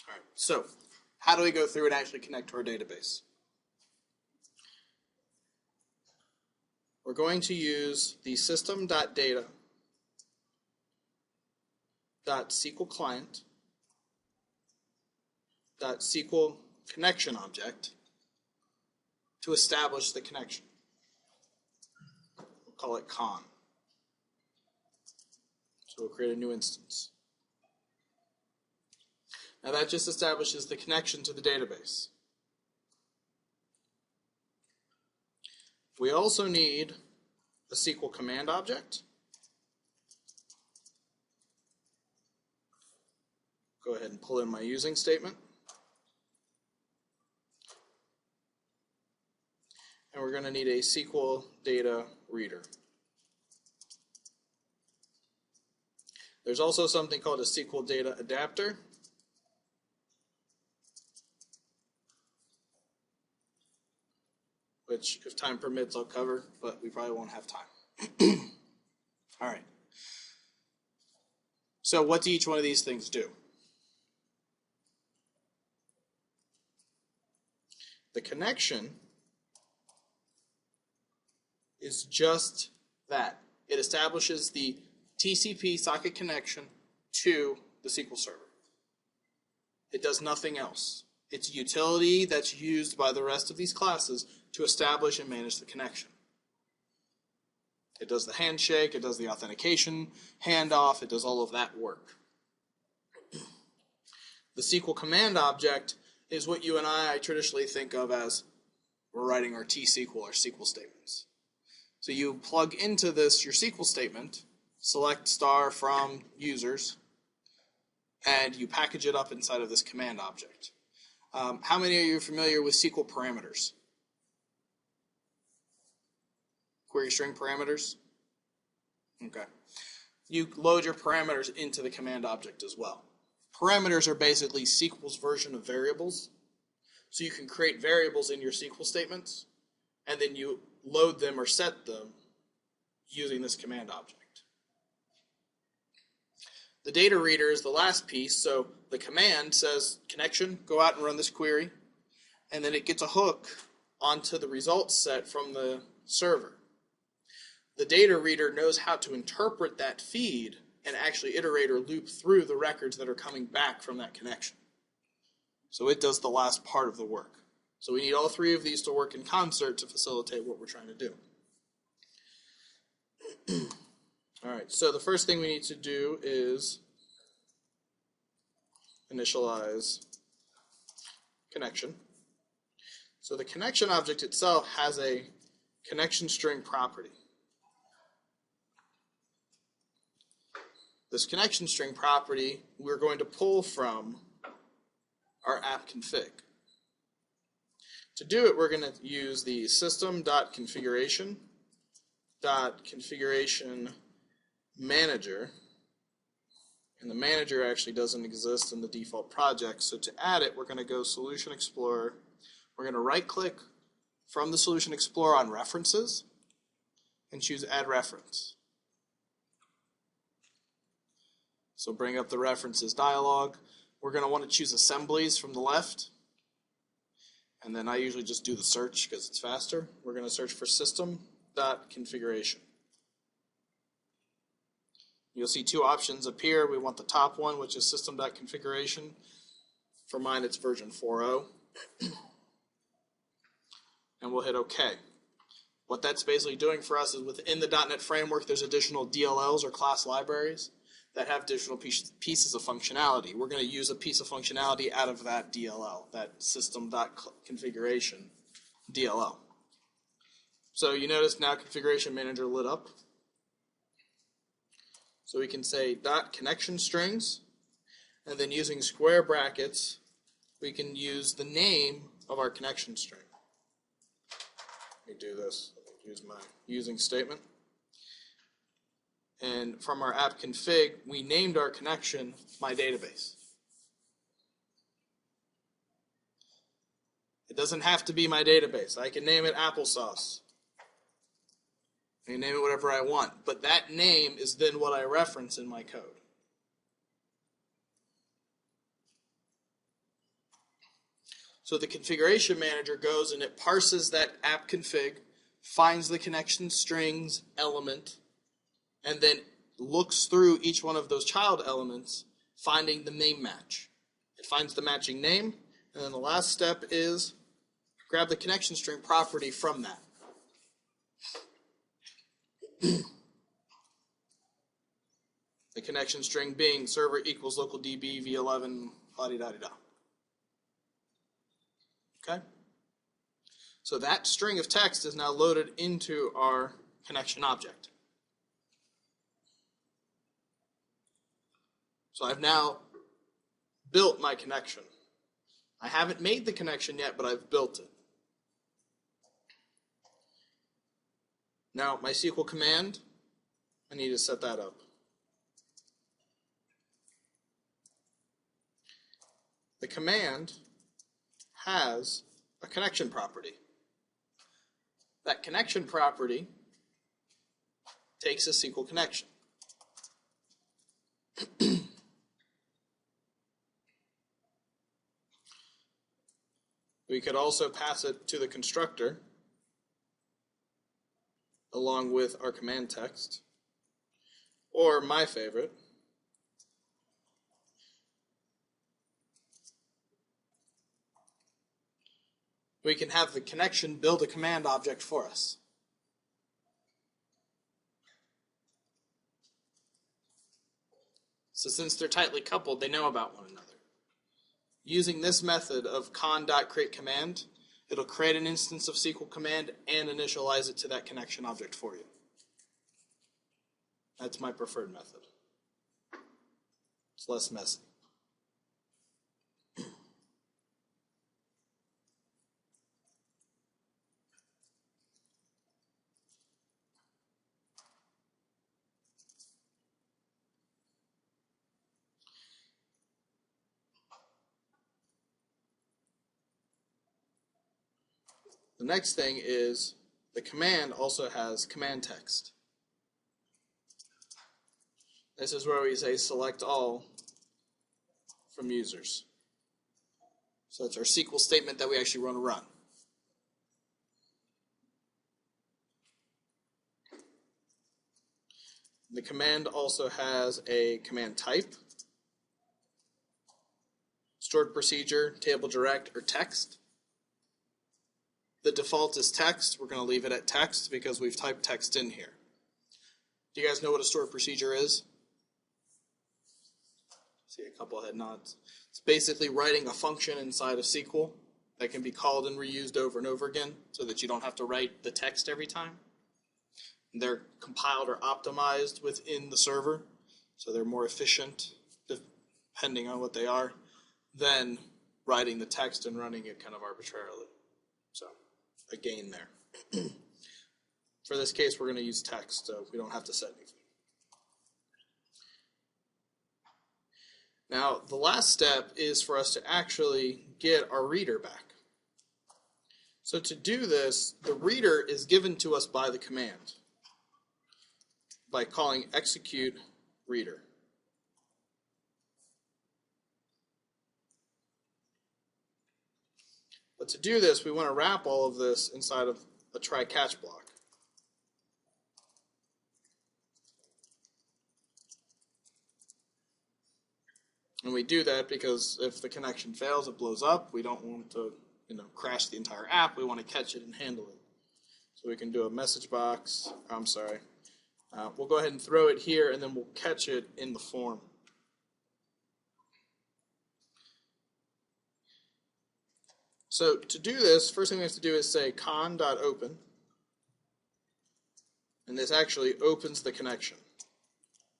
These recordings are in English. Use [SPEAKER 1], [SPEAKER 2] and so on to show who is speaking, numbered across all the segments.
[SPEAKER 1] All right, so how do we go through and actually connect to our database? We're going to use the system.data.SQL client.SQL connection object to establish the connection. We'll call it con. So we'll create a new instance. Now that just establishes the connection to the database. We also need a SQL command object. Go ahead and pull in my using statement. And we're going to need a SQL data reader. There's also something called a SQL data adapter. Which, if time permits, I'll cover, but we probably won't have time. All right. So what do each one of these things do? The connection is just that. It establishes the TCP socket connection to the SQL server. It does nothing else. It's a utility that's used by the rest of these classes to establish and manage the connection. It does the handshake, it does the authentication, handoff, it does all of that work. The SQL command object is what you and I traditionally think of as we're writing our T-SQL or SQL statements. So you plug into this your SQL statement, select star from users, and you package it up inside of this command object. How many of you are familiar with SQL parameters? Query string parameters? Okay. You load your parameters into the command object as well. Parameters are basically SQL's version of variables. So you can create variables in your SQL statements, and then you load them or set them using this command object. The data reader is the last piece, so the command says, connection, go out and run this query, and then it gets a hook onto the results set from the server. The data reader knows how to interpret that feed and actually iterate or loop through the records that are coming back from that connection. So it does the last part of the work. So we need all three of these to work in concert to facilitate what we're trying to do. All right, so the first thing we need to do is initialize connection. So the connection object itself has a connection string property. This connection string property we're going to pull from our app config. To do it, we're going to use the system.configuration.configuration manager, and the manager actually doesn't exist in the default project, so to add it, we're going to go Solution Explorer. We're going to right-click from the Solution Explorer on References and choose Add Reference. So bring up the References dialog. We're going to want to choose Assemblies from the left, and then I usually just do the search because it's faster. We're going to search for system.configuration. You'll see two options appear. We want the top one, which is system.configuration. For mine, it's version 4.0. And we'll hit OK. What that's basically doing for us is within the .NET framework, there's additional DLLs or class libraries that have additional pieces of functionality. We're going to use a piece of functionality out of that DLL, that system.configuration DLL. So you notice now Configuration Manager lit up. So we can say .connection strings, and then using square brackets, we can use the name of our connection string. Let me do this. Let me use my using statement. And from our app config, we named our connection my database. It doesn't have to be my database. I can name it applesauce. I can name it whatever I want, but that name is then what I reference in my code. So the configuration manager goes and it parses that app config, finds the connection strings element, and then looks through each one of those child elements, finding the name match. It finds the matching name, and then the last step is grab the connection string property from that. The connection string being server equals local DB v11 la-di-da-di-da. Okay? So that string of text is now loaded into our connection object. So I've now built my connection. I haven't made the connection yet, but I've built it. Now, my SQL command, I need to set that up. The command has a connection property. That connection property takes a SQL connection. We could also pass it to the constructor along with our command text, or my favorite, we can have the connection build a command object for us. So since they're tightly coupled, they know about one another. Using this method of con.createCommand, it'll create an instance of SQL command and initialize it to that connection object for you. That's my preferred method. It's less messy. The next thing is the command also has command text. This is where we say select all from users. So that's our SQL statement that we actually want to run. The command also has a command type, stored procedure, table direct, or text. The default is text. We're going to leave it at text because we've typed text in here. Do you guys know what a stored procedure is? See a couple head nods. It's basically writing a function inside of SQL that can be called and reused over and over again so that you don't have to write the text every time. They're compiled or optimized within the server, so they're more efficient, depending on what they are, than writing the text and running it kind of arbitrarily. So, a gain there. For this case, we're going to use text, so we don't have to set anything. Now, the last step is for us to actually get our reader back. So to do this, the reader is given to us by the command, by calling execute reader. But to do this, we want to wrap all of this inside of a try-catch block. And we do that because if the connection fails, it blows up. We don't want to, crash the entire app. We want to catch it and handle it. So we can do a message box. We'll go ahead and throw it here, and then we'll catch it in the form. So to do this, first thing we have to do is say con.open, and this actually opens the connection.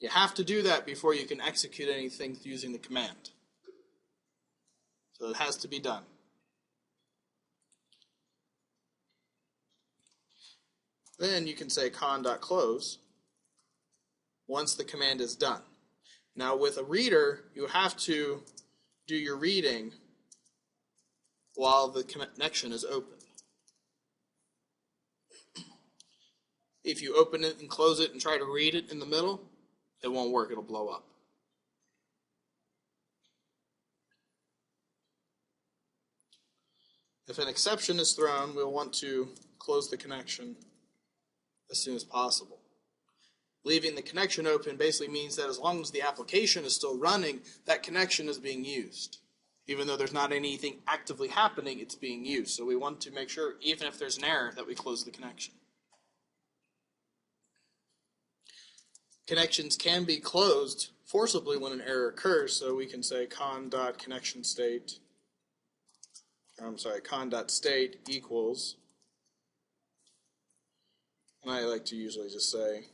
[SPEAKER 1] You have to do that before you can execute anything using the command. So it has to be done. Then you can say con.close once the command is done. Now with a reader, you have to do your reading while the connection is open. If you open it and close it and try to read it in the middle, it won't work, it'll blow up. If an exception is thrown, we'll want to close the connection as soon as possible. Leaving the connection open basically means that as long as the application is still running, that connection is being used. Even though there's not anything actively happening, it's being used. So we want to make sure, even if there's an error, that we close the connection. Connections can be closed forcibly when an error occurs, so we can say con.state equals, and I like to usually just say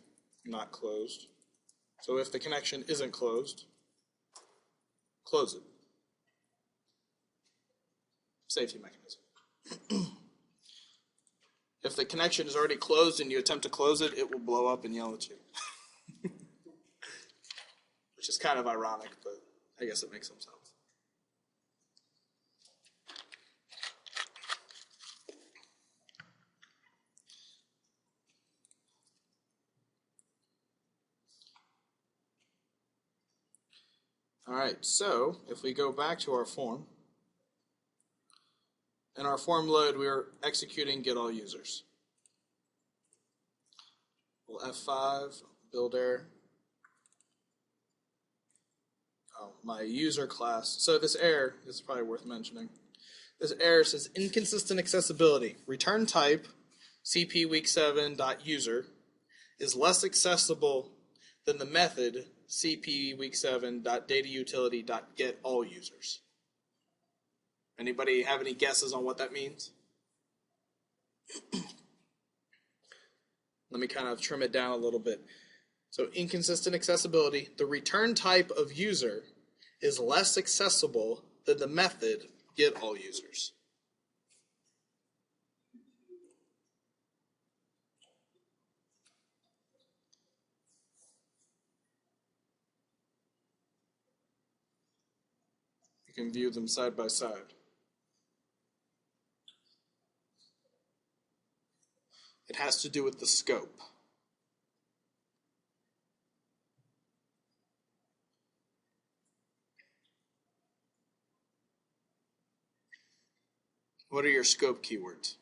[SPEAKER 1] not closed. So if the connection isn't closed, close it. Safety mechanism. If the connection is already closed and you attempt to close it, it will blow up and yell at you. Which is kind of ironic, but I guess it makes some sense. All right, so if we go back to our form, in our form load, we are executing get all users. We'll F5, build error. Oh, my user class. So this error, this is probably worth mentioning. This error says inconsistent accessibility. Return type cpweek7.user is less accessible than the method cpweek7.datautility.getAllUsers. Anybody have any guesses on what that means? Let me kind of trim it down a little bit. So inconsistent accessibility, the return type of user is less accessible than the method getAllUsers. You can view them side by side. It has to do with the scope. What are your scope keywords?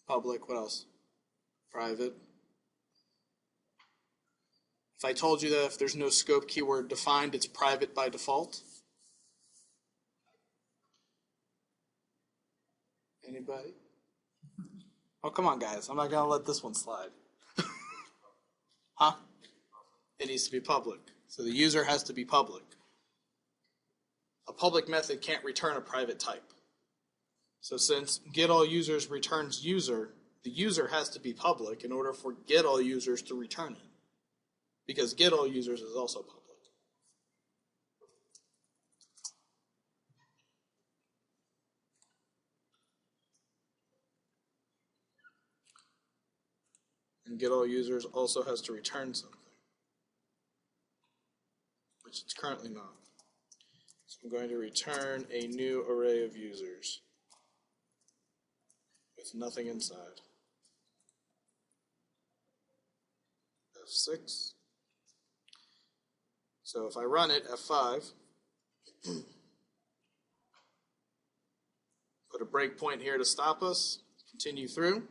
[SPEAKER 1] Public, what else? Private. If I told you that if there's no scope keyword defined, it's private by default? Anybody? Oh, come on, guys. I'm not going to let this one slide. Huh? It needs to be public. So the user has to be public. A public method can't return a private type. So since getAllUsers returns user, the user has to be public in order for getAllUsers to return it. Because getAllUsers is also public. And getAllUsers also has to return something, which it's currently not. So I'm going to return a new array of users with nothing inside. F6. So if I run it, F5, put a breakpoint here to stop us, continue through.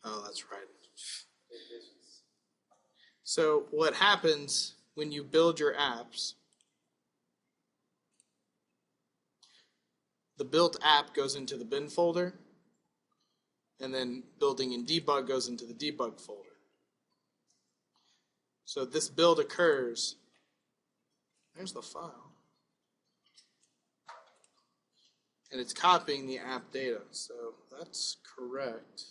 [SPEAKER 1] Oh, that's right. So what happens when you build your apps, the built app goes into the bin folder, and then building in debug goes into the debug folder. So this build occurs, there's the file, and it's copying the app data, so that's correct.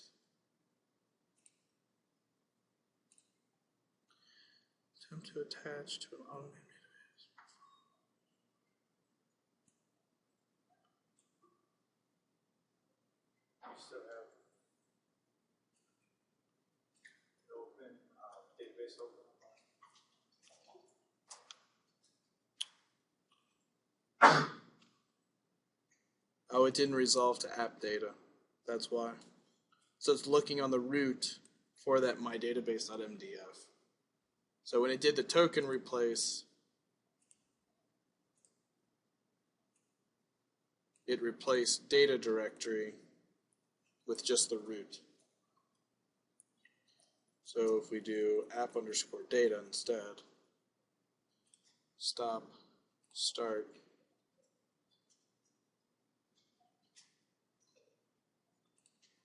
[SPEAKER 1] Attempt to attach to an automated database.
[SPEAKER 2] You still have the open database open.
[SPEAKER 1] Oh, it didn't resolve to app data. That's why. So it's looking on the root for that mydatabase.mdf. So when it did the token replace, it replaced data directory with just the root. So if we do app_data instead, stop, start,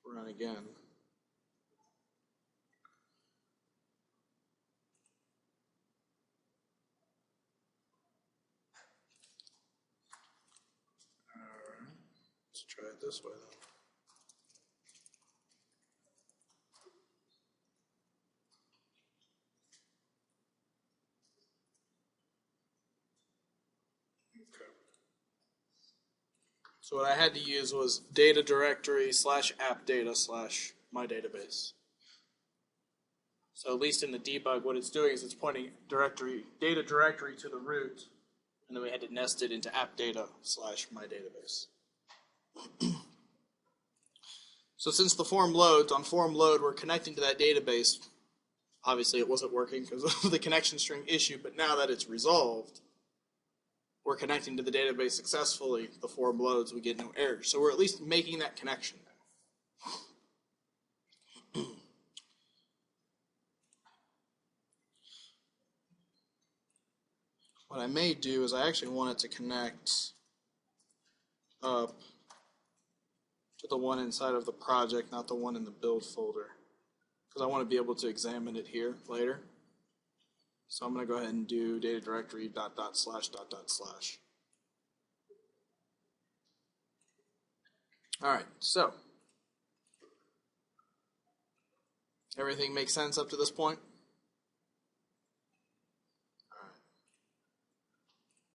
[SPEAKER 1] run again. Alright, let's try it this way then. Okay. So what I had to use was data directory /app data /mydatabase. So at least in the debug, what it's doing is it's pointing data directory to the root, and then we had to nest it into app data /mydatabase. So since the form loads, on form load, we're connecting to that database. Obviously it wasn't working because of the connection string issue, but now that it's resolved, we're connecting to the database successfully. The form loads, we get no errors. So we're at least making that connection now. What I may do is I actually want it to connect up to the one inside of the project, not the one in the build folder, because I want to be able to examine it here later. So I'm going to go ahead and do data directory .. All right, so everything makes sense up to this point?